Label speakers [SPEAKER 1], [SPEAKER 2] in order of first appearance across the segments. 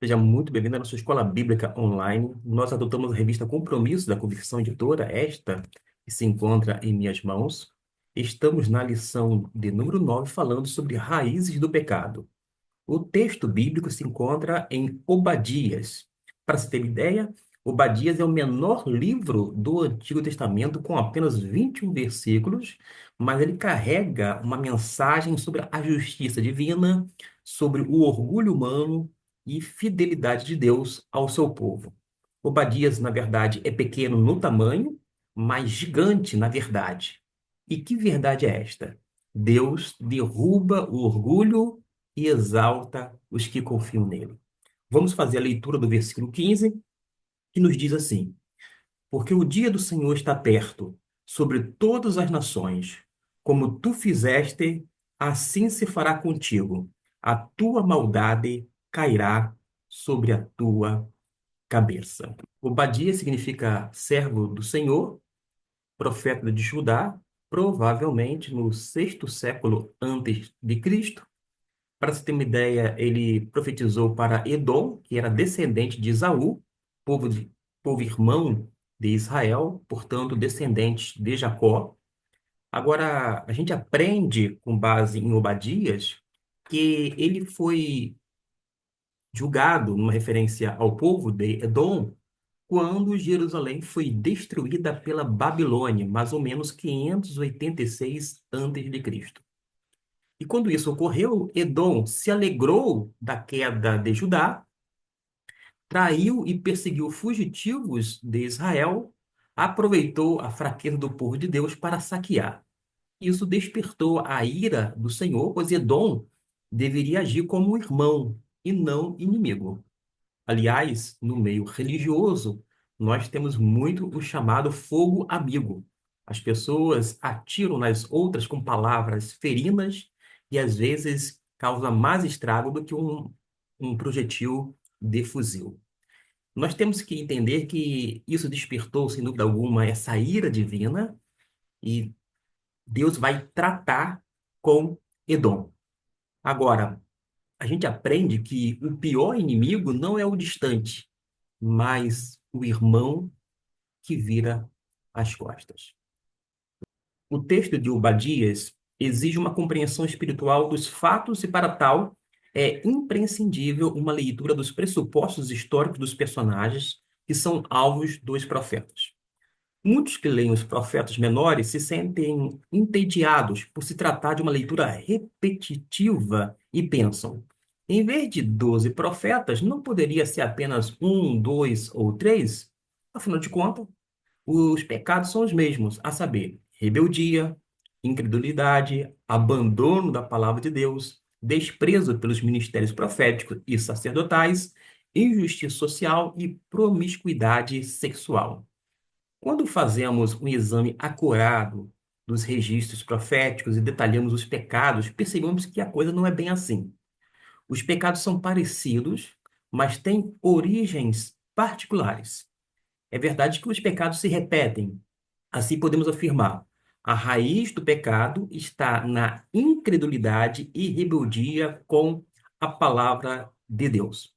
[SPEAKER 1] Seja muito bem-vindo à nossa Escola Bíblica Online. Nós adotamos a revista Compromisso da Convicção Editora, esta que se encontra em minhas mãos. Estamos na lição de número 9, falando sobre raízes do pecado. O texto bíblico se encontra em Obadias. Para se ter ideia, Obadias é o menor livro do Antigo Testamento, com apenas 21 versículos, mas ele carrega uma mensagem sobre a justiça divina, sobre o orgulho humano e fidelidade de Deus ao seu povo. Obadias, na verdade, é pequeno no tamanho, mas gigante na verdade. E que verdade é esta? Deus derruba o orgulho e exalta os que confiam nele. Vamos fazer a leitura do versículo 15, que nos diz assim: Porque o dia do Senhor está perto, sobre todas as nações. Como tu fizeste, assim se fará contigo. A tua maldade cairá sobre a tua cabeça. Obadia significa servo do Senhor, profeta de Judá, provavelmente no sexto século antes de Cristo. Para se ter uma ideia, ele profetizou para Edom, que era descendente de Esaú, povo, povo irmão de Israel, portanto, descendente de Jacó. Agora, a gente aprende, com base em Obadias, que ele foi julgado, numa referência ao povo de Edom, quando Jerusalém foi destruída pela Babilônia, mais ou menos 586 a.C. E quando isso ocorreu, Edom se alegrou da queda de Judá, traiu e perseguiu fugitivos de Israel, aproveitou a fraqueza do povo de Deus para saquear. Isso despertou a ira do Senhor, pois Edom deveria agir como um irmão e não inimigo. Aliás, no meio religioso, nós temos muito o chamado fogo amigo. As pessoas atiram nas outras com palavras ferinas e às vezes causa mais estrago do que um projetil de fuzil. Nós temos que entender que isso despertou, sem dúvida alguma, essa ira divina e Deus vai tratar com Edom. Agora, a gente aprende que o pior inimigo não é o distante, mas o irmão que vira as costas. O texto de Obadias exige uma compreensão espiritual dos fatos e, para tal, é imprescindível uma leitura dos pressupostos históricos dos personagens que são alvos dos profetas. Muitos que leem os profetas menores se sentem entediados por se tratar de uma leitura repetitiva e pensam: em vez de 12 profetas, não poderia ser apenas um, dois ou três? Afinal de contas, os pecados são os mesmos, a saber, rebeldia, incredulidade, abandono da palavra de Deus, desprezo pelos ministérios proféticos e sacerdotais, injustiça social e promiscuidade sexual. Quando fazemos um exame acurado dos registros proféticos e detalhamos os pecados, percebemos que a coisa não é bem assim. Os pecados são parecidos, mas têm origens particulares. É verdade que os pecados se repetem. Assim podemos afirmar: a raiz do pecado está na incredulidade e rebeldia com a palavra de Deus.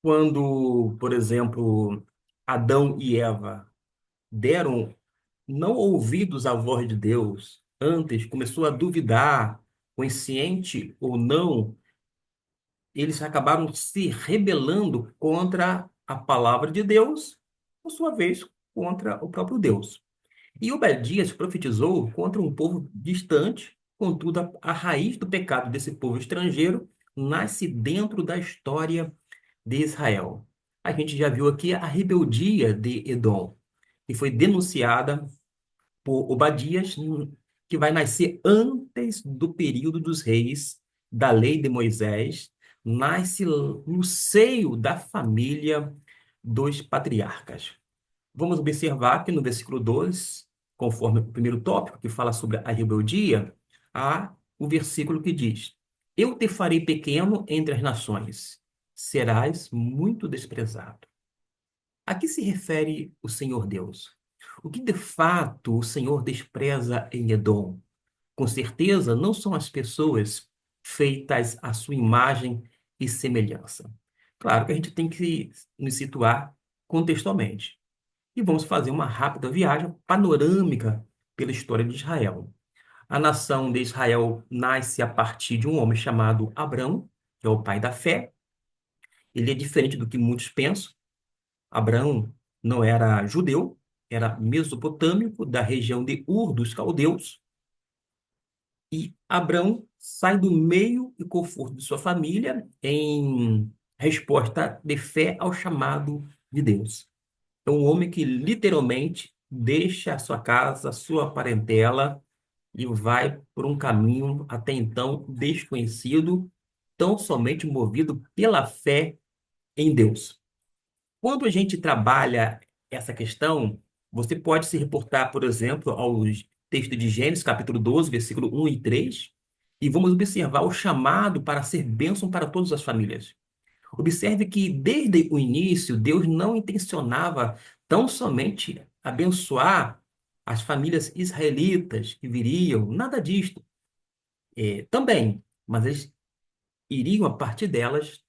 [SPEAKER 1] Quando, por exemplo, Adão e Eva deram não ouvidos à voz de Deus, antes começou a duvidar, consciente ou não, eles acabaram se rebelando contra a palavra de Deus, por sua vez, contra o próprio Deus. E Obadias profetizou contra um povo distante, contudo, a raiz do pecado desse povo estrangeiro nasce dentro da história de Israel. A gente já viu aqui a rebeldia de Edom, que foi denunciada por Obadias, que vai nascer antes do período dos reis, da lei de Moisés, nasce no seio da família dos patriarcas. Vamos observar que no versículo 2, conforme o primeiro tópico, que fala sobre a rebeldia, há o versículo que diz: Eu te farei pequeno entre as nações, serás muito desprezado. A que se refere o Senhor Deus? O que de fato o Senhor despreza em Edom? Com certeza não são as pessoas feitas à sua imagem e semelhança. Claro que a gente tem que nos situar contextualmente. E vamos fazer uma rápida viagem panorâmica pela história de Israel. A nação de Israel nasce a partir de um homem chamado Abrão, que é o pai da fé. Ele é diferente do que muitos pensam. Abraão não era judeu, era mesopotâmico, da região de Ur dos caldeus. E Abraão sai do meio e conforto de sua família em resposta de fé ao chamado de Deus. É um homem que literalmente deixa a sua casa, a sua parentela e vai por um caminho até então desconhecido, tão somente movido pela fé em Deus. Quando a gente trabalha essa questão, você pode se reportar, por exemplo, ao texto de Gênesis, capítulo 12, versículo 1 e 3, e vamos observar o chamado para ser bênção para todas as famílias. Observe que desde o início, Deus não intencionava tão somente abençoar as famílias israelitas que viriam, nada disto. Também, mas eles iriam, a partir delas,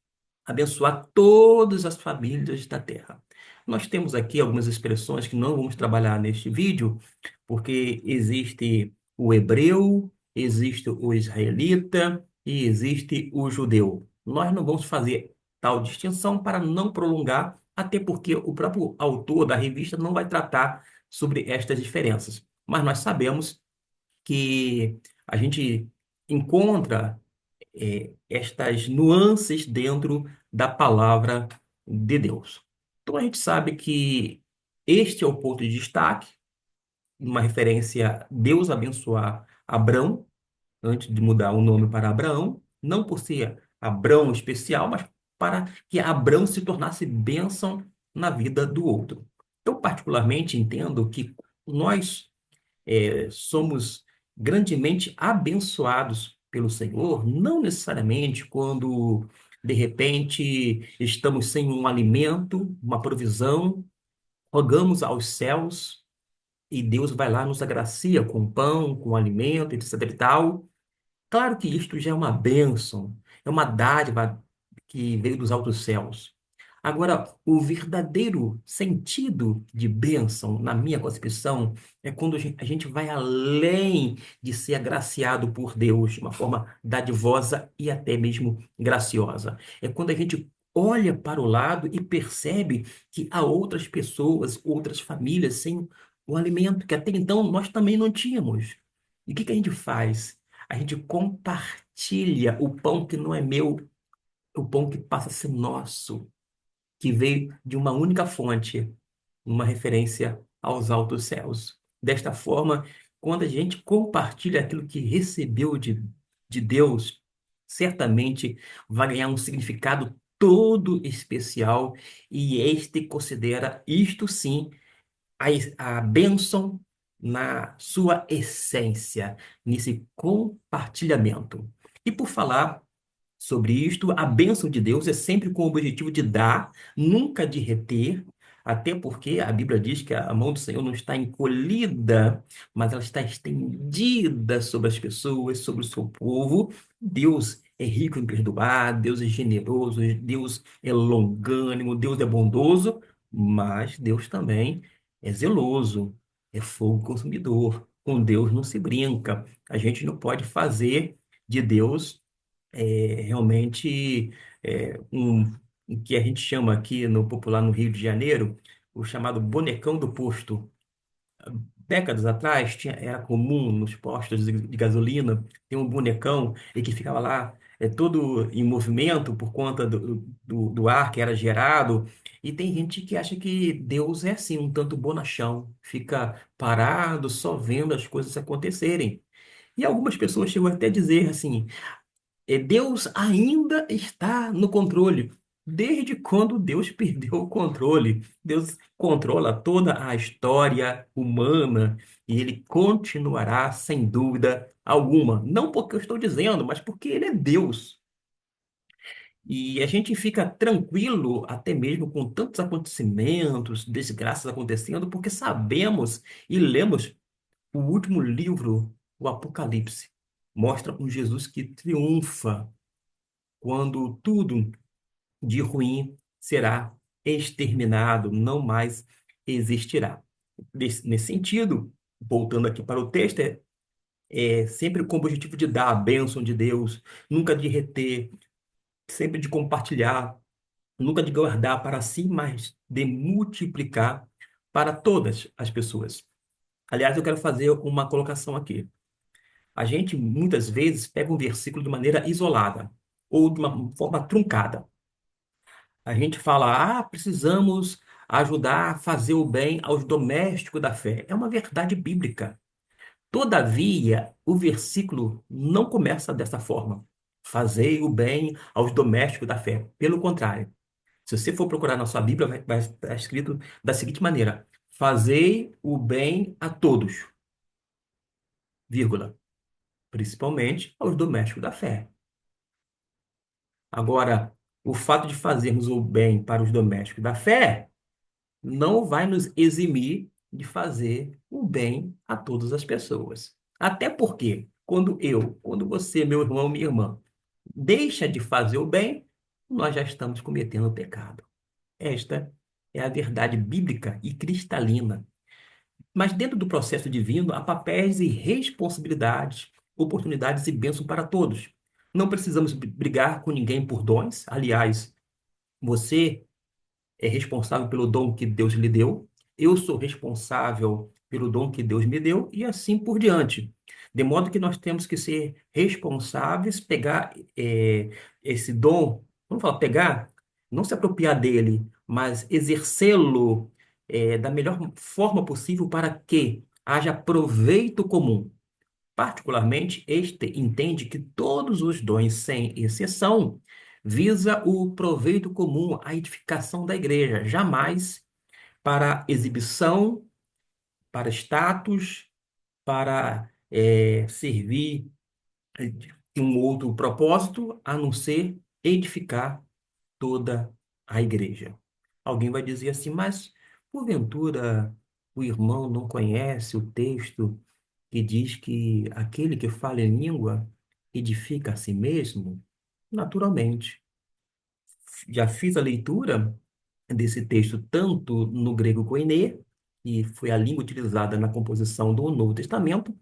[SPEAKER 1] abençoar todas as famílias da terra. Nós temos aqui algumas expressões que não vamos trabalhar neste vídeo, porque existe o hebreu, existe o israelita e existe o judeu. Nós não vamos fazer tal distinção para não prolongar, até porque o próprio autor da revista não vai tratar sobre estas diferenças. Mas nós sabemos que a gente encontra estas nuances dentro da palavra de Deus. Então a gente sabe que este é o ponto de destaque, uma referência a Deus abençoar Abrão, antes de mudar o nome para Abraão, não por ser Abrão especial, mas para que Abrão se tornasse bênção na vida do outro. Eu particularmente entendo que nós somos grandemente abençoados pelo Senhor, não necessariamente quando, de repente, estamos sem um alimento, uma provisão, rogamos aos céus e Deus vai lá nos agracia com pão, com alimento, etc e tal. Claro que isto já é uma bênção, é uma dádiva que veio dos altos céus. Agora, o verdadeiro sentido de bênção, na minha concepção, é quando a gente vai além de ser agraciado por Deus de uma forma dadivosa e até mesmo graciosa. É quando a gente olha para o lado e percebe que há outras pessoas, outras famílias sem o alimento que até então nós também não tínhamos. E o que que a gente faz? A gente compartilha o pão que não é meu, o pão que passa a ser nosso, que veio de uma única fonte, uma referência aos altos céus. Desta forma, quando a gente compartilha aquilo que recebeu de Deus, certamente vai ganhar um significado todo especial, e este considera isto sim a bênção na sua essência, nesse compartilhamento. E por falar sobre isto, a bênção de Deus é sempre com o objetivo de dar, nunca de reter, até porque a Bíblia diz que a mão do Senhor não está encolhida, mas ela está estendida sobre as pessoas, sobre o seu povo. Deus é rico em perdoar, Deus é generoso, Deus é longânimo, Deus é bondoso, mas Deus também é zeloso, é fogo consumidor. Com Deus não se brinca. A gente não pode fazer de Deus realmente o que a gente chama aqui no popular no Rio de Janeiro, o chamado bonecão do posto. Décadas atrás era comum nos postos de gasolina ter um bonecão e que ficava lá todo em movimento por conta do ar que era gerado. E tem gente que acha que Deus é assim, um tanto bonachão, fica parado só vendo as coisas acontecerem. E algumas pessoas chegam até a dizer assim: Deus ainda está no controle. Desde quando Deus perdeu o controle? Deus controla toda a história humana e ele continuará sem dúvida alguma. Não porque eu estou dizendo, mas porque ele é Deus. E a gente fica tranquilo, até mesmo com tantos acontecimentos, desgraças acontecendo, porque sabemos e lemos o último livro, o Apocalipse. Mostra um Jesus que triunfa quando tudo de ruim será exterminado, não mais existirá. Nesse sentido, voltando aqui para o texto, é sempre com o objetivo de dar a bênção de Deus, nunca de reter, sempre de compartilhar, nunca de guardar para si, mas de multiplicar para todas as pessoas. Aliás, eu quero fazer uma colocação aqui. A gente muitas vezes pega um versículo de maneira isolada ou de uma forma truncada. A gente fala, precisamos ajudar a fazer o bem aos domésticos da fé. É uma verdade bíblica. Todavia, o versículo não começa dessa forma. Fazei o bem aos domésticos da fé. Pelo contrário, se você for procurar na sua Bíblia, vai estar escrito da seguinte maneira: fazei o bem a todos, vírgula, principalmente aos domésticos da fé. Agora, o fato de fazermos o bem para os domésticos da fé não vai nos eximir de fazer o bem a todas as pessoas. Até porque, quando você, meu irmão, minha irmã, deixa de fazer o bem, nós já estamos cometendo o pecado. Esta é a verdade bíblica e cristalina. Mas dentro do processo divino, há papéis e responsabilidades, oportunidades e bênçãos para todos. Não precisamos brigar com ninguém por dons. Aliás, você é responsável pelo dom que Deus lhe deu, eu sou responsável pelo dom que Deus me deu, e assim por diante. De modo que nós temos que ser responsáveis, pegar esse dom, vamos falar, pegar, não se apropriar dele, mas exercê-lo da melhor forma possível para que haja proveito comum. Particularmente, este entende que todos os dons, sem exceção, visa o proveito comum, a edificação da igreja, jamais para exibição, para status, para servir de um outro propósito, a não ser edificar toda a igreja. Alguém vai dizer assim, mas porventura o irmão não conhece o texto que diz que aquele que fala em língua edifica a si mesmo? Naturalmente. Já fiz a leitura desse texto tanto no grego koiné, que foi a língua utilizada na composição do Novo Testamento,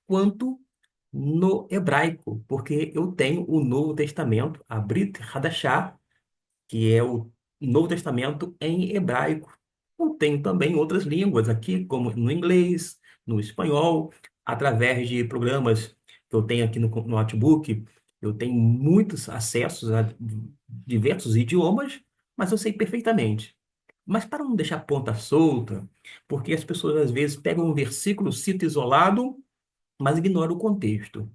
[SPEAKER 1] quanto no hebraico, porque eu tenho o Novo Testamento, a Brit Hadashah, que é o Novo Testamento em hebraico. Eu tenho também outras línguas aqui, como no inglês, no espanhol, através de programas que eu tenho aqui no notebook. Eu tenho muitos acessos a diversos idiomas, mas eu sei perfeitamente. Mas para não deixar ponta solta, porque as pessoas às vezes pegam um versículo, cita isolado, mas ignoram o contexto.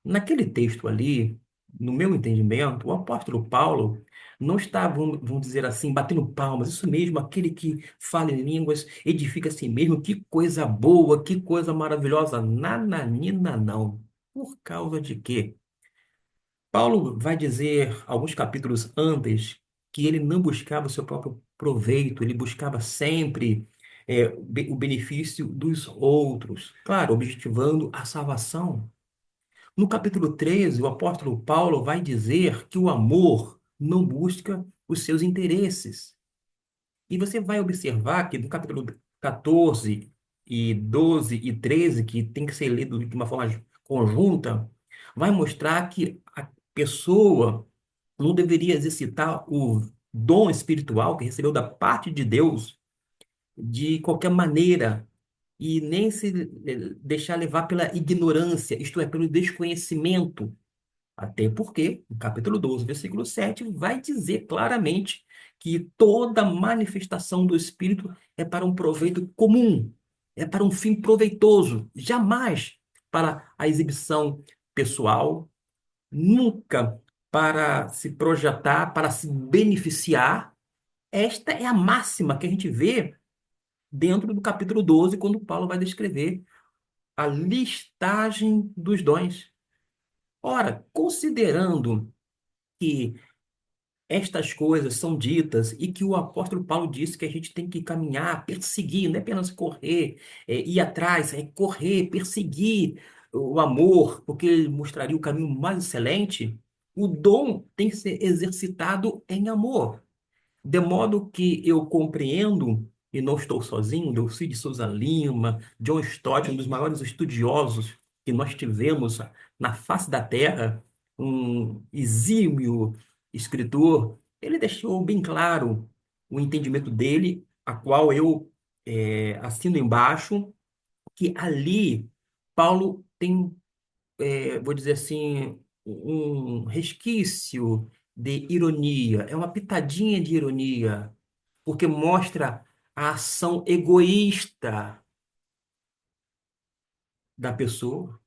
[SPEAKER 1] Naquele texto ali, no meu entendimento, o apóstolo Paulo não está, vamos dizer assim, batendo palmas. Isso mesmo, aquele que fala em línguas edifica a si mesmo. Que coisa boa, que coisa maravilhosa. Nananina, não. Por causa de quê? Paulo vai dizer, alguns capítulos antes, que ele não buscava o seu próprio proveito, ele buscava sempre o benefício dos outros. Claro, objetivando a salvação. No capítulo 13, o apóstolo Paulo vai dizer que o amor não busca os seus interesses. E você vai observar que no capítulo 14 e 12 e 13, que tem que ser lido de uma forma conjunta, vai mostrar que a pessoa não deveria exercitar o dom espiritual que recebeu da parte de Deus de qualquer maneira e nem se deixar levar pela ignorância, isto é, pelo desconhecimento. Até porque, no capítulo 12, versículo 7, vai dizer claramente que toda manifestação do Espírito é para um proveito comum, é para um fim proveitoso, jamais para a exibição pessoal, nunca para se projetar, para se beneficiar. Esta é a máxima que a gente vê dentro do capítulo 12, quando Paulo vai descrever a listagem dos dons. Ora, considerando que estas coisas são ditas e que o apóstolo Paulo disse que a gente tem que caminhar, perseguir, não é apenas correr, ir atrás, é correr, perseguir o amor, porque ele mostraria o caminho mais excelente. O dom tem que ser exercitado em amor. De modo que eu compreendo, e não estou sozinho, Delcy de Souza Lima, John Stott, um dos maiores estudiosos que nós tivemos na face da Terra, um exímio escritor, ele deixou bem claro o entendimento dele, a qual eu assino embaixo, que ali Paulo tem, vou dizer assim, um resquício de ironia, é uma pitadinha de ironia, porque mostra a ação egoísta da pessoa.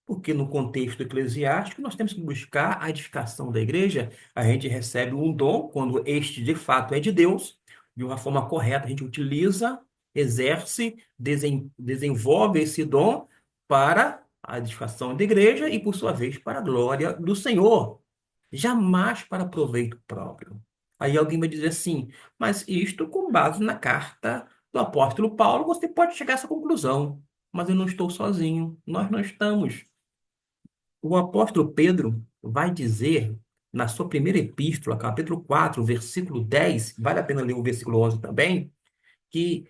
[SPEAKER 1] Porque no contexto eclesiástico nós temos que buscar a edificação da igreja. A gente recebe um dom quando este de fato é de Deus, de uma forma correta, a gente utiliza, exerce, desenvolve esse dom para a edificação da igreja e, por sua vez, para a glória do Senhor, jamais para proveito próprio. Aí alguém vai dizer assim, mas isto com base na carta do apóstolo Paulo, você pode chegar a essa conclusão. Mas eu não estou sozinho, nós não estamos. O apóstolo Pedro vai dizer na sua primeira epístola, capítulo 4, versículo 10, vale a pena ler o versículo 11 também, que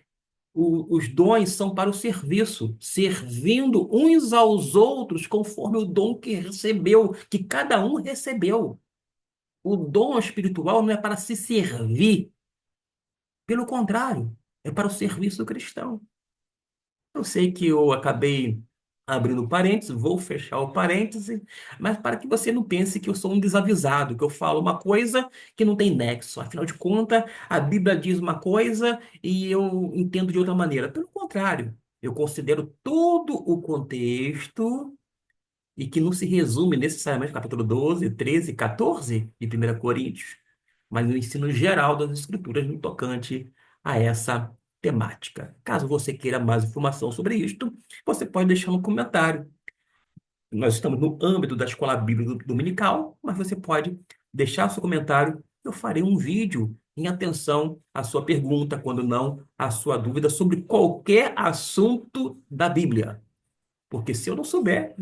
[SPEAKER 1] os dons são para o serviço, servindo uns aos outros conforme o dom que recebeu, que cada um recebeu. O dom espiritual não é para se servir, pelo contrário, é para o serviço do cristão. Eu sei que eu acabei abrindo parênteses, vou fechar o parêntese, mas para que você não pense que eu sou um desavisado, que eu falo uma coisa que não tem nexo. Afinal de contas, a Bíblia diz uma coisa e eu entendo de outra maneira. Pelo contrário, eu considero todo o contexto e que não se resume necessariamente no capítulo 12, 13, 14 de 1 Coríntios, mas no ensino geral das Escrituras no tocante a essa temática. Caso você queira mais informação sobre isto, você pode deixar no comentário. Nós estamos no âmbito da Escola Bíblica Dominical, mas você pode deixar seu comentário. Eu farei um vídeo em atenção à sua pergunta, quando não à sua dúvida sobre qualquer assunto da Bíblia. Porque se eu não souber,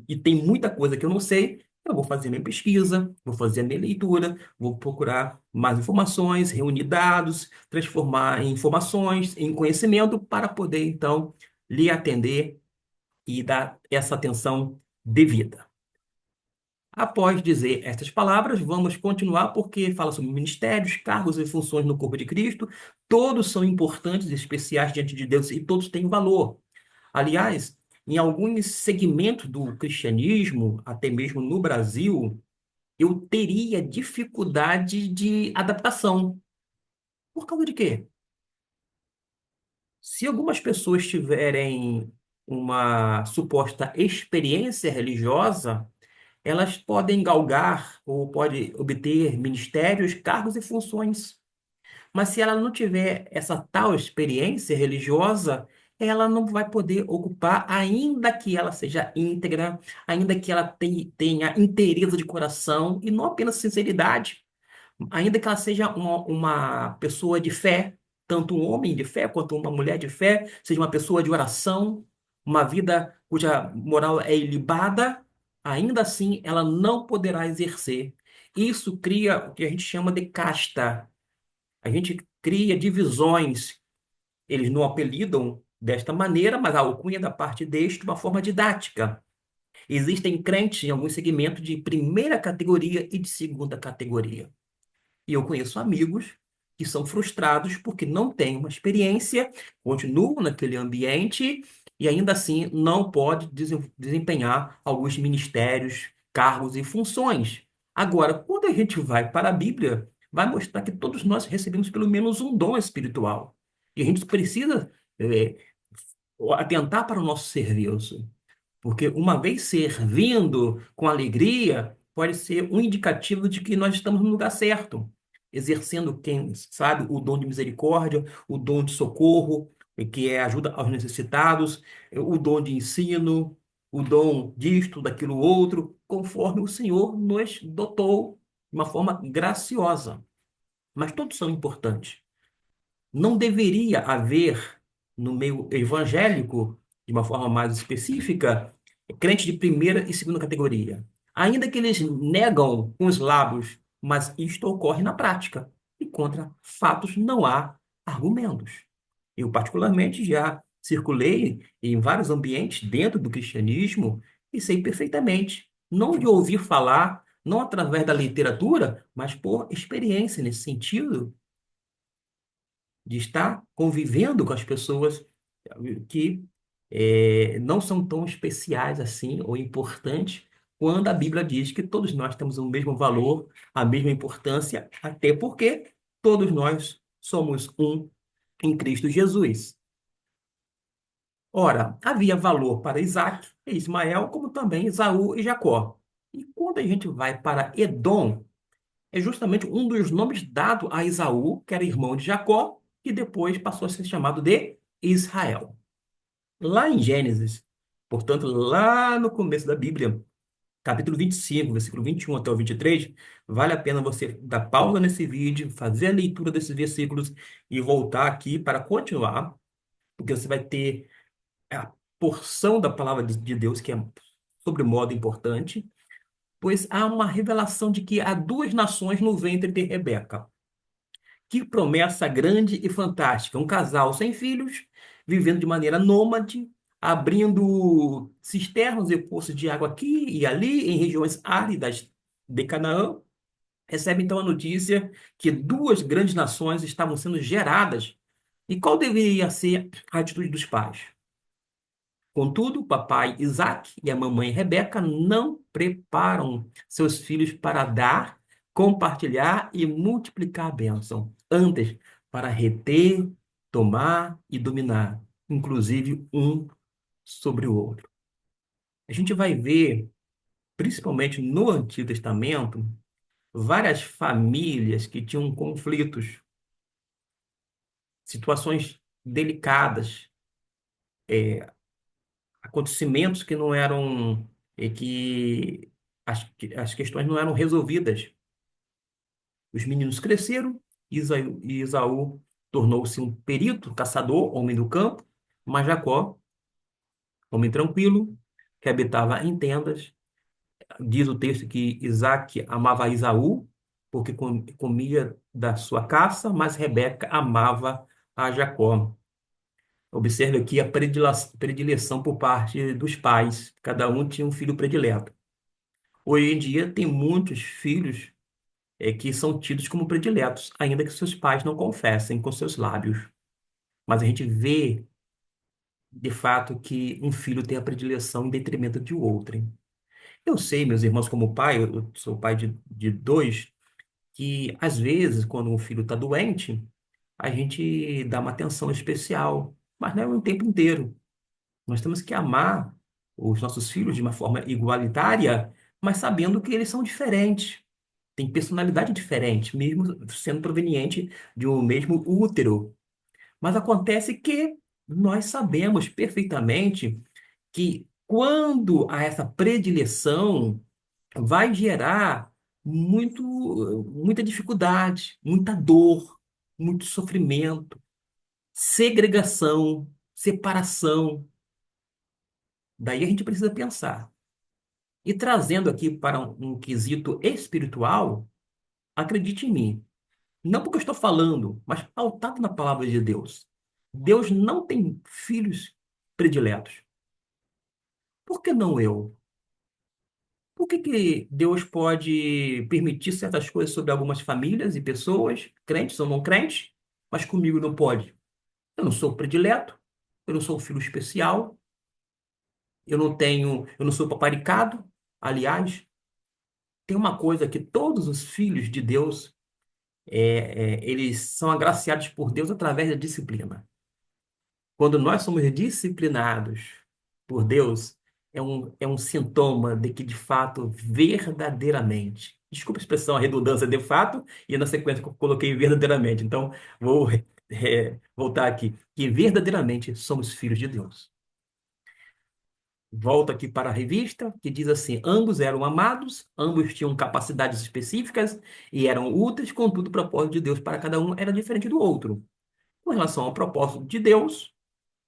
[SPEAKER 1] e tem muita coisa que eu não sei, eu vou fazer minha pesquisa, vou fazer a minha leitura, vou procurar mais informações, reunir dados, transformar em informações, em conhecimento, para poder, então, lhe atender e dar essa atenção devida. Após dizer estas palavras, vamos continuar porque fala sobre ministérios, cargos e funções no corpo de Cristo. Todos são importantes e especiais diante de Deus e todos têm valor. Aliás, em alguns segmentos do cristianismo, até mesmo no Brasil, eu teria dificuldade de adaptação. Por causa de quê? Se algumas pessoas tiverem uma suposta experiência religiosa, elas podem galgar ou podem obter ministérios, cargos e funções. Mas se ela não tiver essa tal experiência religiosa, ela não vai poder ocupar, ainda que ela seja íntegra, ainda que ela tenha inteireza de coração e não apenas sinceridade, ainda que ela seja uma pessoa de fé, tanto um homem de fé quanto uma mulher de fé, seja uma pessoa de oração, uma vida cuja moral é ilibada, ainda assim ela não poderá exercer. Isso cria o que a gente chama de casta. A gente cria divisões. Eles não apelidam desta maneira, mas a alcunha da parte deste de uma forma didática. Existem crentes em alguns segmentos de primeira categoria e de segunda categoria. E eu conheço amigos que são frustrados porque não têm uma experiência, continuam naquele ambiente e ainda assim não pode desempenhar alguns ministérios, cargos e funções. Agora, quando a gente vai para a Bíblia, vai mostrar que todos nós recebemos pelo menos um dom espiritual. E a gente precisa atentar para o nosso serviço. Porque uma vez servindo com alegria, pode ser um indicativo de que nós estamos no lugar certo, exercendo, quem sabe, o dom de misericórdia, o dom de socorro, que é ajuda aos necessitados, o dom de ensino, o dom disto, daquilo outro, conforme o Senhor nos dotou de uma forma graciosa. Mas todos são importantes. Não deveria haver no meio evangélico, de uma forma mais específica, crente de primeira e segunda categoria. Ainda que eles negam com os lábios, mas isto ocorre na prática. E contra fatos não há argumentos. Eu, particularmente, já circulei em vários ambientes dentro do cristianismo e sei perfeitamente, não de ouvir falar, não através da literatura, mas por experiência nesse sentido, de estar convivendo com as pessoas que não são tão especiais assim ou importantes quando a Bíblia diz que todos nós temos o mesmo valor, a mesma importância, até porque todos nós somos um em Cristo Jesus. Ora, havia valor para Isaac e Ismael, como também Esaú e Jacó. E quando a gente vai para Edom, é justamente um dos nomes dado a Esaú, que era irmão de Jacó, que depois passou a ser chamado de Israel. Lá em Gênesis, portanto, lá no começo da Bíblia, capítulo 25, versículo 21 até o 23, vale a pena você dar pausa nesse vídeo, fazer a leitura desses versículos e voltar aqui para continuar, porque você vai ter a porção da palavra de Deus que é sobre modo importante, pois há uma revelação de que há duas nações no ventre de Rebeca. Que promessa grande e fantástica! Um casal sem filhos, vivendo de maneira nômade, abrindo cisternas e poços de água aqui e ali, em regiões áridas de Canaã. Recebe então a notícia que duas grandes nações estavam sendo geradas. E qual deveria ser a atitude dos pais? Contudo, o papai Isaac e a mamãe Rebeca não preparam seus filhos para dar, compartilhar e multiplicar a bênção. Antes, para reter, tomar e dominar, inclusive um sobre o outro. A gente vai ver, principalmente no Antigo Testamento, várias famílias que tinham conflitos, situações delicadas, acontecimentos que não eram, que as questões não eram resolvidas. Os meninos cresceram, Isaú tornou-se um perito, caçador, homem do campo, mas Jacó, homem tranquilo, que habitava em tendas. Diz o texto que Isaac amava Isaú, porque comia da sua caça, mas Rebeca amava a Jacó. Observe aqui a predileção por parte dos pais. Cada um tinha um filho predileto. Hoje em dia, tem muitos filhos que são tidos como prediletos, ainda que seus pais não confessem com seus lábios. Mas a gente vê, de fato, que um filho tem a predileção em detrimento de outro. Eu sei, meus irmãos, como pai, eu sou pai de dois, que às vezes, quando um filho está doente, a gente dá uma atenção especial, mas não é o tempo inteiro. Nós temos que amar os nossos filhos de uma forma igualitária, mas sabendo que eles são diferentes, têm personalidade diferente, mesmo sendo proveniente de um mesmo útero. Mas acontece que nós sabemos perfeitamente que quando há essa predileção, vai gerar muita dificuldade, muita dor, muito sofrimento, segregação, separação. Daí a gente precisa pensar. E trazendo aqui para um quesito espiritual, acredite em mim, não porque eu estou falando, mas pautado na palavra de Deus. Deus não tem filhos prediletos. Por que não eu? Por que que Deus pode permitir certas coisas sobre algumas famílias e pessoas, crentes ou não crentes, mas comigo não pode? Eu não sou predileto, eu não sou um filho especial, eu não sou paparicado. Aliás, tem uma coisa que todos os filhos de Deus, eles são agraciados por Deus através da disciplina. Quando nós somos disciplinados por Deus, é um sintoma de que, de fato, verdadeiramente, desculpa a expressão, a redundância de fato, e na sequência eu coloquei verdadeiramente. Então, vou voltar aqui, que verdadeiramente somos filhos de Deus. Volto aqui para a revista, que diz assim: ambos eram amados, ambos tinham capacidades específicas e eram úteis, contudo, o propósito de Deus para cada um era diferente do outro. Com relação ao propósito de Deus,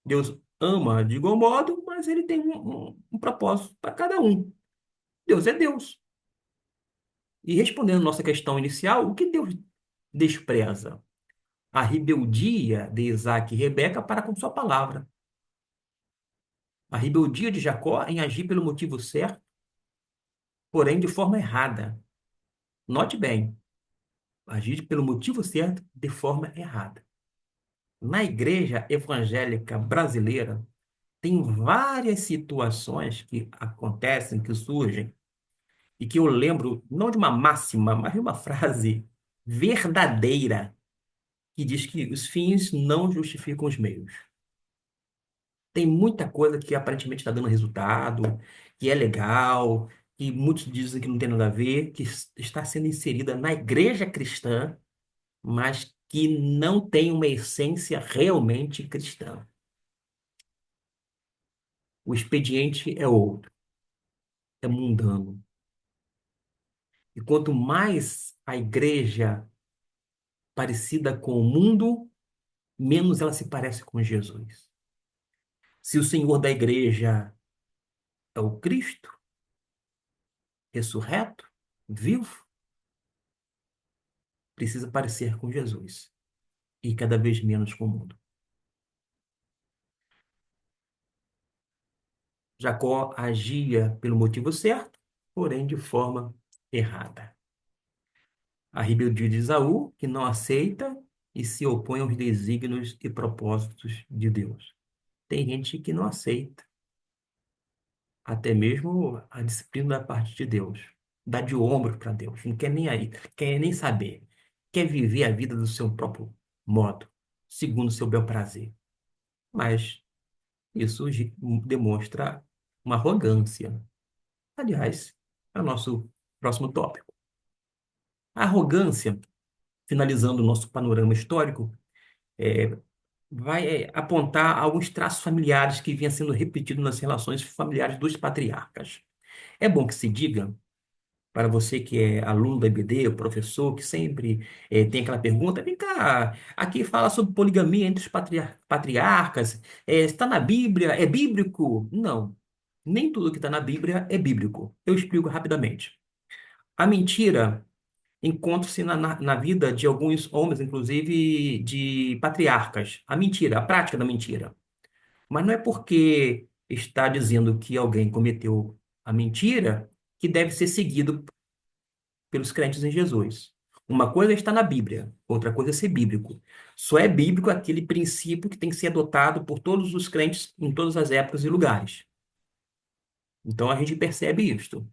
[SPEAKER 1] Deus ama de igual modo, mas ele tem um propósito para cada um. Deus é Deus. E respondendo nossa questão inicial, o que Deus despreza? A rebeldia de Isaac e Rebeca para com sua palavra. A rebeldia de Jacó em agir pelo motivo certo, porém de forma errada. Note bem, agir pelo motivo certo de forma errada. Na igreja evangélica brasileira, tem várias situações que acontecem, que surgem, e que eu lembro não de uma máxima, mas de uma frase verdadeira que diz que os fins não justificam os meios. Tem muita coisa que aparentemente está dando resultado, que é legal, que muitos dizem que não tem nada a ver, que está sendo inserida na igreja cristã, mas que não tem uma essência realmente cristã. O expediente é outro, é mundano. E quanto mais a igreja parecida com o mundo, menos ela se parece com Jesus. Se o Senhor da igreja é o Cristo, ressurreto, vivo, precisa parecer com Jesus e cada vez menos com o mundo. Jacó agia pelo motivo certo, porém de forma errada. A rebeldia de Esaú, que não aceita e se opõe aos desígnios e propósitos de Deus. Tem gente que não aceita até mesmo a disciplina da parte de Deus. Dá de ombro para Deus, não quer nem aí, quer nem saber. Quer viver a vida do seu próprio modo, segundo o seu bel prazer. Mas isso demonstra uma arrogância. Aliás, é o nosso próximo tópico. A arrogância, finalizando o nosso panorama histórico, vai apontar alguns traços familiares que vinham sendo repetidos nas relações familiares dos patriarcas. É bom que se diga, para você que é aluno da EBD, o professor, que sempre tem aquela pergunta, vem cá, aqui fala sobre poligamia entre os patriarcas, está na Bíblia, é bíblico? Não, nem tudo que está na Bíblia é bíblico. Eu explico rapidamente. A mentira encontra-se na vida de alguns homens, inclusive de patriarcas. A mentira, a prática da mentira. Mas não é porque está dizendo que alguém cometeu a mentira que deve ser seguido pelos crentes em Jesus. Uma coisa é estar na Bíblia, outra coisa é ser bíblico. Só é bíblico aquele princípio que tem que ser adotado por todos os crentes em todas as épocas e lugares. Então a gente percebe isto.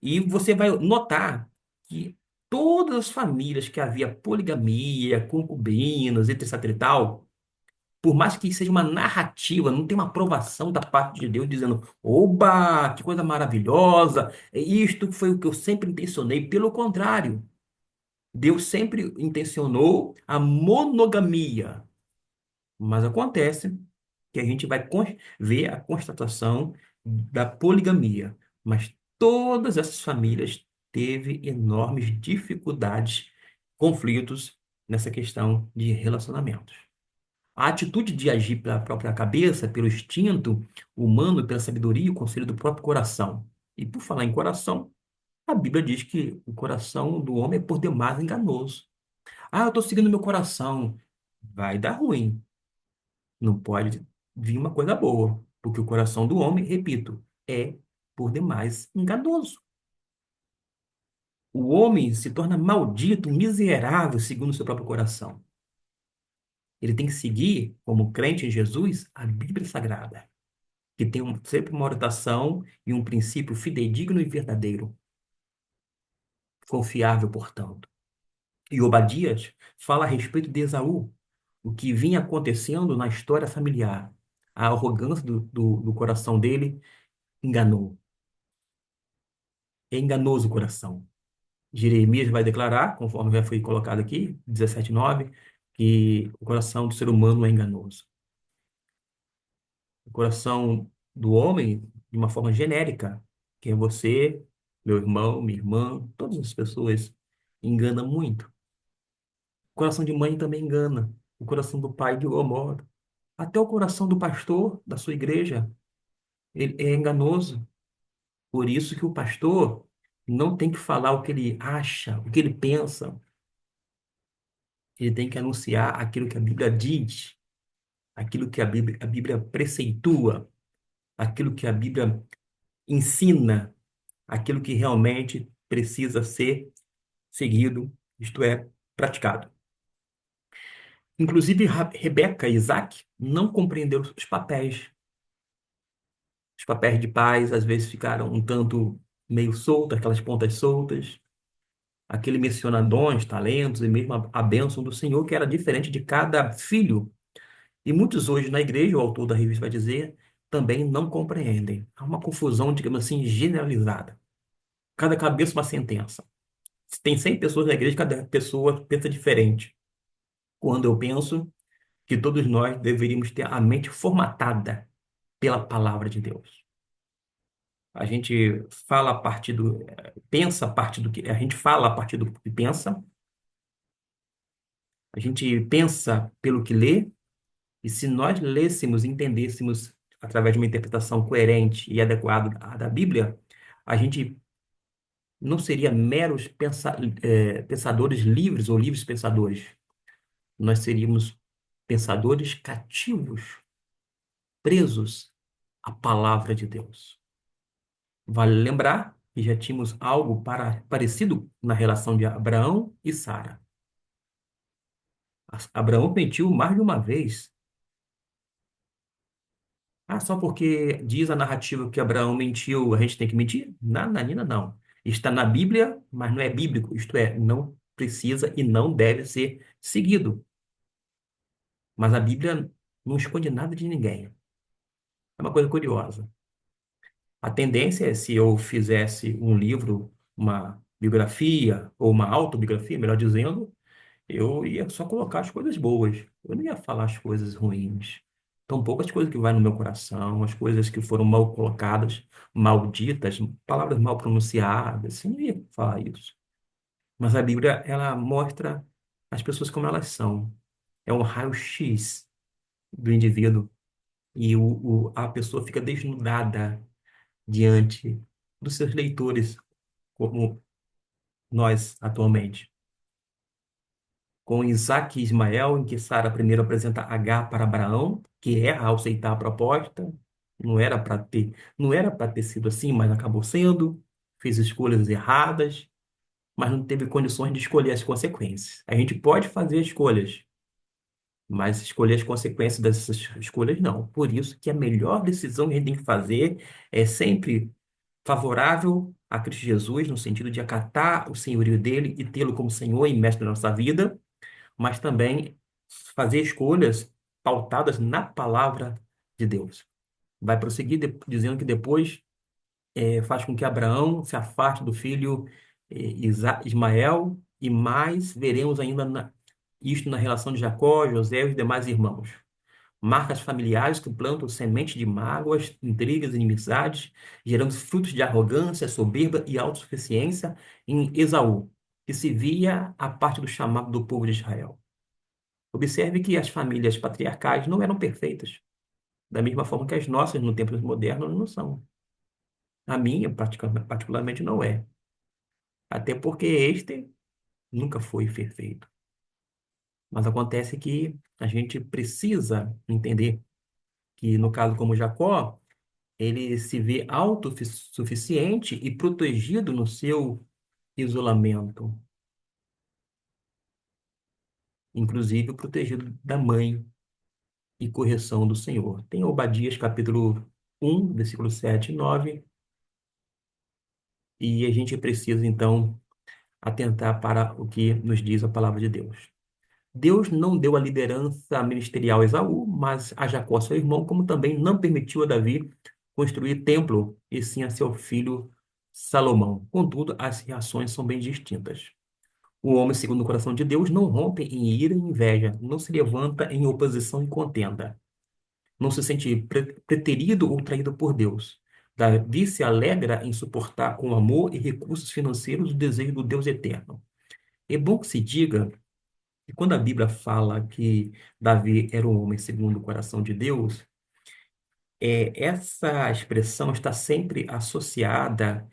[SPEAKER 1] E você vai notar que todas as famílias que havia poligamia, concubinas, etc e tal, por mais que seja uma narrativa, não tem uma aprovação da parte de Deus dizendo, oba, que coisa maravilhosa, isto foi o que eu sempre intencionei. Pelo contrário, Deus sempre intencionou a monogamia. Mas acontece que a gente vai ver a constatação da poligamia. Mas todas essas famílias teve enormes dificuldades, conflitos nessa questão de relacionamentos. A atitude de agir pela própria cabeça, pelo instinto humano, pela sabedoria e o conselho do próprio coração. E por falar em coração, a Bíblia diz que o coração do homem é por demais enganoso. Ah, eu estou seguindo meu coração. Vai dar ruim. Não pode vir uma coisa boa, porque o coração do homem, repito, é por demais enganoso. O homem se torna maldito, miserável, segundo o seu próprio coração. Ele tem que seguir, como crente em Jesus, a Bíblia Sagrada, que tem sempre uma orientação e um princípio fidedigno e verdadeiro, confiável, portanto. E Obadias fala a respeito de Esaú, o que vinha acontecendo na história familiar. A arrogância do coração dele enganou. É enganoso o coração. Jeremias vai declarar, conforme já foi colocado aqui, 17:9, que o coração do ser humano é enganoso. O coração do homem, de uma forma genérica, que é você, meu irmão, minha irmã, todas as pessoas, engana muito. O coração de mãe também engana. O coração do pai de igual modo. Até o coração do pastor da sua igreja, ele é enganoso. Por isso que o pastor não tem que falar o que ele acha, o que ele pensa. Ele tem que anunciar aquilo que a Bíblia diz, aquilo que a Bíblia preceitua, aquilo que a Bíblia ensina, aquilo que realmente precisa ser seguido, isto é, praticado. Inclusive, Rebeca e Isaac não compreenderam os papéis. Os papéis de pais às vezes ficaram um tanto meio soltos, aquelas pontas soltas. Aquele menciona dons, talentos e mesmo a bênção do Senhor, que era diferente de cada filho. E muitos hoje na igreja, o autor da revista vai dizer, também não compreendem. Há uma confusão, digamos assim, generalizada. Cada cabeça uma sentença. Se tem 100 pessoas na igreja, cada pessoa pensa diferente. Quando eu penso que todos nós deveríamos ter a mente formatada pela palavra de Deus. A gente fala a partir do, pensa a partir do que, a gente fala a partir do que pensa, a gente pensa pelo que lê, e se nós lêssemos e entendêssemos através de uma interpretação coerente e adequada da Bíblia, a gente não seria meros pensadores livres ou livres pensadores. Nós seríamos pensadores cativos, presos à palavra de Deus. Vale lembrar que já tínhamos algo parecido na relação de Abraão e Sara. Abraão mentiu mais de uma vez. Ah, só porque diz a narrativa que Abraão mentiu, a gente tem que mentir? Nananina, não. Está na Bíblia, mas não é bíblico. Isto é, não precisa e não deve ser seguido. Mas a Bíblia não esconde nada de ninguém. É uma coisa curiosa. A tendência é, se eu fizesse um livro, uma biografia, ou uma autobiografia, melhor dizendo, eu ia só colocar as coisas boas. Eu não ia falar as coisas ruins. Tão poucas coisas que vai no meu coração, as coisas que foram mal colocadas, mal ditas, palavras mal pronunciadas. Eu não ia falar isso. Mas a Bíblia, ela mostra as pessoas como elas são. É um raio-x do indivíduo. E a pessoa fica desnudada diante dos seus leitores, como nós atualmente. Com Isaac e Ismael, em que Sara primeiro apresenta Agar para Abraão, que erra ao aceitar a proposta. Não era para ter sido assim, mas acabou sendo. Fez escolhas erradas, mas não teve condições de escolher as consequências. A gente pode fazer escolhas, mas escolher as consequências dessas escolhas não. Por isso que a melhor decisão que a gente tem que fazer é sempre favorável a Cristo Jesus, no sentido de acatar o senhorio dele e tê-lo como Senhor e mestre da nossa vida, mas também fazer escolhas pautadas na palavra de Deus. Vai prosseguir dizendo que depois faz com que Abraão se afaste do filho Ismael, e mais veremos ainda isto na relação de Jacó, José e os demais irmãos. Marcas familiares que plantam semente de mágoas, intrigas, inimizades, gerando frutos de arrogância, soberba e autossuficiência em Esaú, que se via a parte do chamado do povo de Israel. Observe que as famílias patriarcais não eram perfeitas, da mesma forma que as nossas no tempo moderno não são. A minha, particularmente, não é. Até porque este nunca foi perfeito. Mas acontece que a gente precisa entender que, no caso como Jacó, ele se vê autossuficiente e protegido no seu isolamento, inclusive protegido da mãe e correção do Senhor. Tem Obadias capítulo 1, versículo 7 e 9, e a gente precisa, então, atentar para o que nos diz a palavra de Deus. Deus não deu a liderança ministerial a Esaú, mas a Jacó, seu irmão, como também não permitiu a Davi construir templo, e sim a seu filho Salomão. Contudo, as reações são bem distintas. O homem, segundo o coração de Deus, não rompe em ira e inveja, não se levanta em oposição e contenda, não se sente preterido ou traído por Deus. Davi se alegra em suportar com amor e recursos financeiros o desejo do Deus eterno. É bom que se diga que quando a Bíblia fala que Davi era um homem segundo o coração de Deus, essa expressão está sempre associada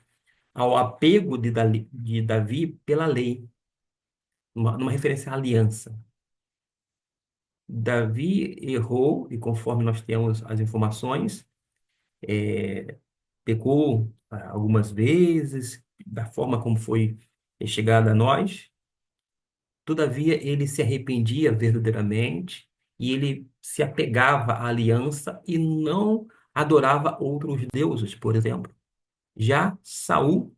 [SPEAKER 1] ao apego de Davi pela lei, numa referência à aliança. Davi errou, e conforme nós temos as informações, pecou algumas vezes, da forma como foi chegada a nós. Todavia, ele se arrependia verdadeiramente e ele se apegava à aliança e não adorava outros deuses, por exemplo. Já Saul,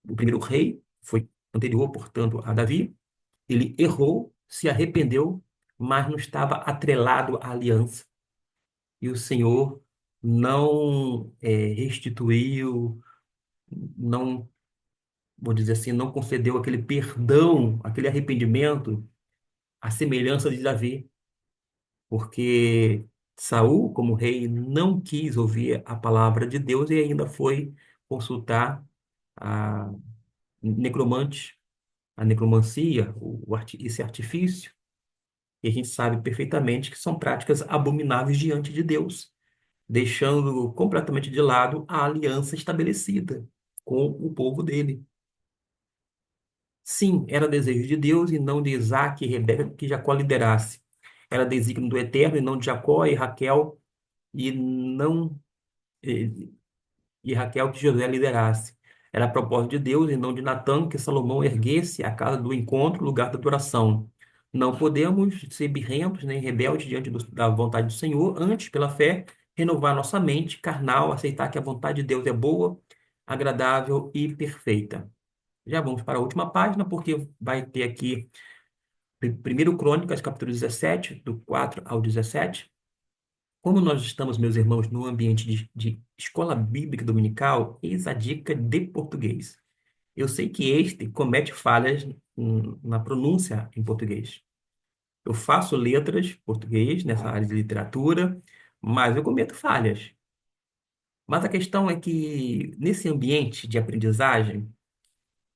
[SPEAKER 1] o primeiro rei, foi anterior, portanto, a Davi, ele errou, se arrependeu, mas não estava atrelado à aliança. E o Senhor não restituiu, não, vou dizer assim, não concedeu aquele perdão, aquele arrependimento, à semelhança de Davi, porque Saul, como rei, não quis ouvir a palavra de Deus e ainda foi consultar a necromante, a necromancia, esse artifício, e a gente sabe perfeitamente que são práticas abomináveis diante de Deus, deixando completamente de lado a aliança estabelecida com o povo dele. Sim, era desejo de Deus e não de Isaac e Rebeca que Jacó liderasse. Era desígnio do Eterno e não de Jacó e Raquel e não e, e Raquel que José liderasse. Era propósito de Deus e não de Natã que Salomão erguesse a casa do encontro, lugar da adoração. Não podemos ser birrentos nem rebeldes diante da vontade do Senhor, antes, pela fé, renovar nossa mente carnal, aceitar que a vontade de Deus é boa, agradável e perfeita. Já vamos para a última página, porque vai ter aqui 1 Crônicas, capítulo 17, do 4 ao 17. Como nós estamos, meus irmãos, no ambiente de escola bíblica dominical, eis a dica de português. Eu sei que este comete falhas na pronúncia em português. Eu faço letras português nessa área de literatura, mas eu cometo falhas. Mas a questão é que, nesse ambiente de aprendizagem,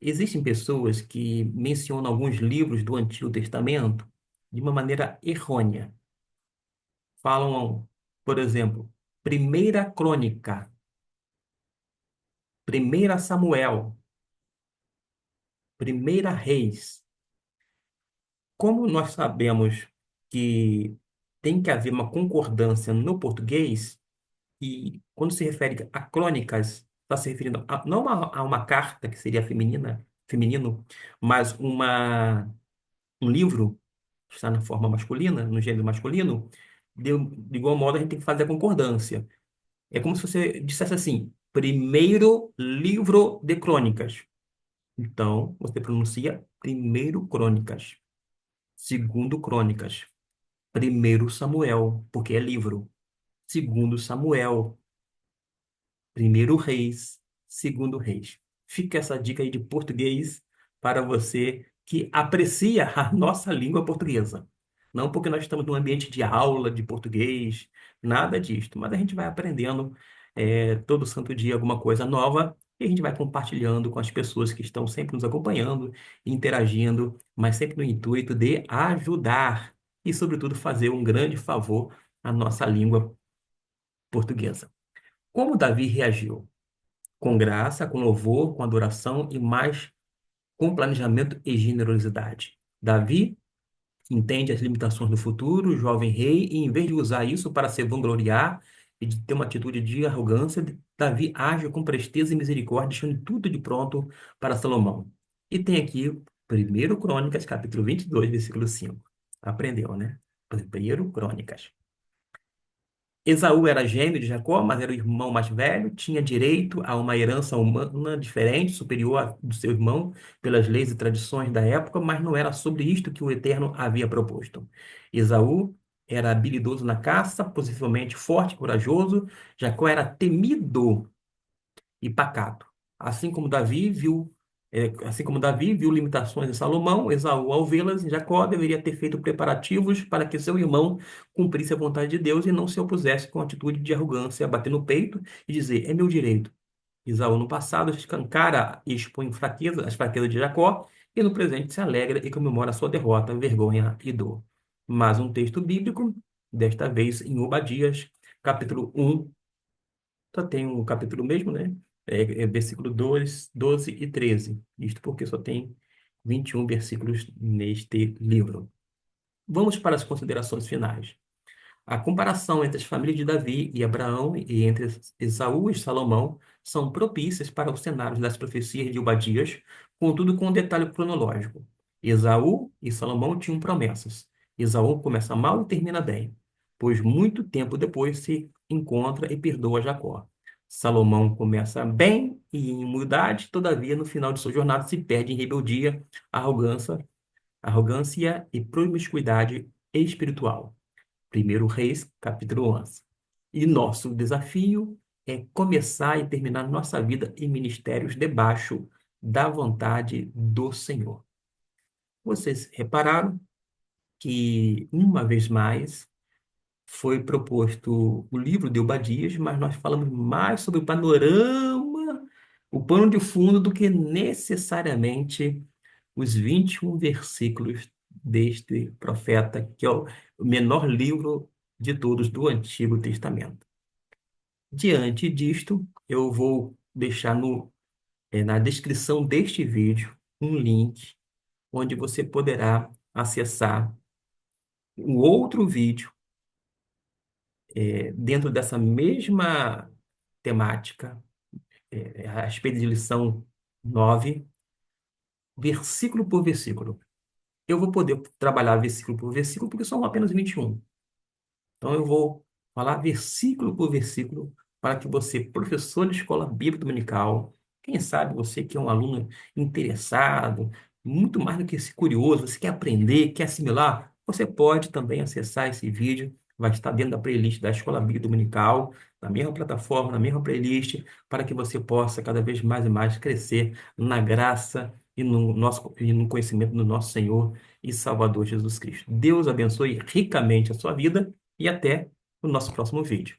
[SPEAKER 1] existem pessoas que mencionam alguns livros do Antigo Testamento de uma maneira errônea. Falam, por exemplo, Primeira Crônica, Primeira Samuel, Primeira Reis. Como nós sabemos que tem que haver uma concordância no português, e quando se refere a crônicas, está se referindo não a uma carta, que seria feminino, mas um livro, que está na forma masculina, no gênero masculino, de igual modo a gente tem que fazer a concordância. É como se você dissesse assim, primeiro livro de crônicas. Então, você pronuncia primeiro crônicas, segundo crônicas, primeiro Samuel, porque é livro, segundo Samuel, primeiro Reis, segundo Reis. Fica essa dica aí de português para você que aprecia a nossa língua portuguesa. Não porque nós estamos num ambiente de aula de português, nada disto, mas a gente vai aprendendo todo santo dia alguma coisa nova e a gente vai compartilhando com as pessoas que estão sempre nos acompanhando, interagindo, mas sempre no intuito de ajudar e, sobretudo, fazer um grande favor à nossa língua portuguesa. Como Davi reagiu? Com graça, com louvor, com adoração e mais com planejamento e generosidade. Davi entende as limitações do futuro, jovem rei, e em vez de usar isso para se vangloriar e de ter uma atitude de arrogância, Davi age com presteza e misericórdia, deixando tudo de pronto para Salomão. E tem aqui 1 Crônicas, capítulo 22, versículo 5. Aprendeu, né? 1 Crônicas. Esaú era gêmeo de Jacó, mas era o irmão mais velho, tinha direito a uma herança humana diferente, superior à do seu irmão, pelas leis e tradições da época, mas não era sobre isto que o Eterno havia proposto. Esaú era habilidoso na caça, possivelmente forte e corajoso. Jacó era temido e pacato. Assim como Davi viu limitações em Salomão, Esaú, ao vê-las em Jacó, deveria ter feito preparativos para que seu irmão cumprisse a vontade de Deus e não se opusesse com atitude de arrogância, bater no peito e dizer, é meu direito. Esaú, no passado, escancara e expõe as fraquezas de Jacó, e no presente se alegra e comemora a sua derrota, vergonha e dor. Mas um texto bíblico, desta vez em Obadias, capítulo 1. só tem um capítulo mesmo, né? É versículo 2, 12 e 13. Isto porque só tem 21 versículos neste livro. Vamos para as considerações finais. A comparação entre as famílias de Davi e Abraão e entre Esaú e Salomão são propícias para os cenários das profecias de Obadias, contudo com um detalhe cronológico. Esaú e Salomão tinham promessas. Esaú começa mal e termina bem, pois muito tempo depois se encontra e perdoa Jacó. Salomão começa bem e em humildade, todavia no final de sua jornada se perde em rebeldia, arrogância e promiscuidade espiritual. Primeiro Reis, capítulo 11. E nosso desafio é começar e terminar nossa vida em ministérios debaixo da vontade do Senhor. Vocês repararam que, uma vez mais, foi proposto o livro de Obadias, mas nós falamos mais sobre o panorama, o pano de fundo, do que necessariamente os 21 versículos deste profeta, que é o menor livro de todos do Antigo Testamento. Diante disto, eu vou deixar na descrição deste vídeo um link onde você poderá acessar um outro vídeo dentro dessa mesma temática, a respeito de lição 9, versículo por versículo. Eu vou poder trabalhar versículo por versículo, porque são apenas 21. Então, eu vou falar versículo por versículo para que você, professor de escola bíblica dominical, quem sabe você que é um aluno interessado, muito mais do que esse curioso, você quer aprender, quer assimilar, você pode também acessar esse vídeo, vai estar dentro da playlist da Escola Bíblica Dominical, na mesma plataforma, na mesma playlist, para que você possa cada vez mais e mais crescer na graça e no conhecimento do nosso Senhor e Salvador Jesus Cristo. Deus abençoe ricamente a sua vida e até o nosso próximo vídeo.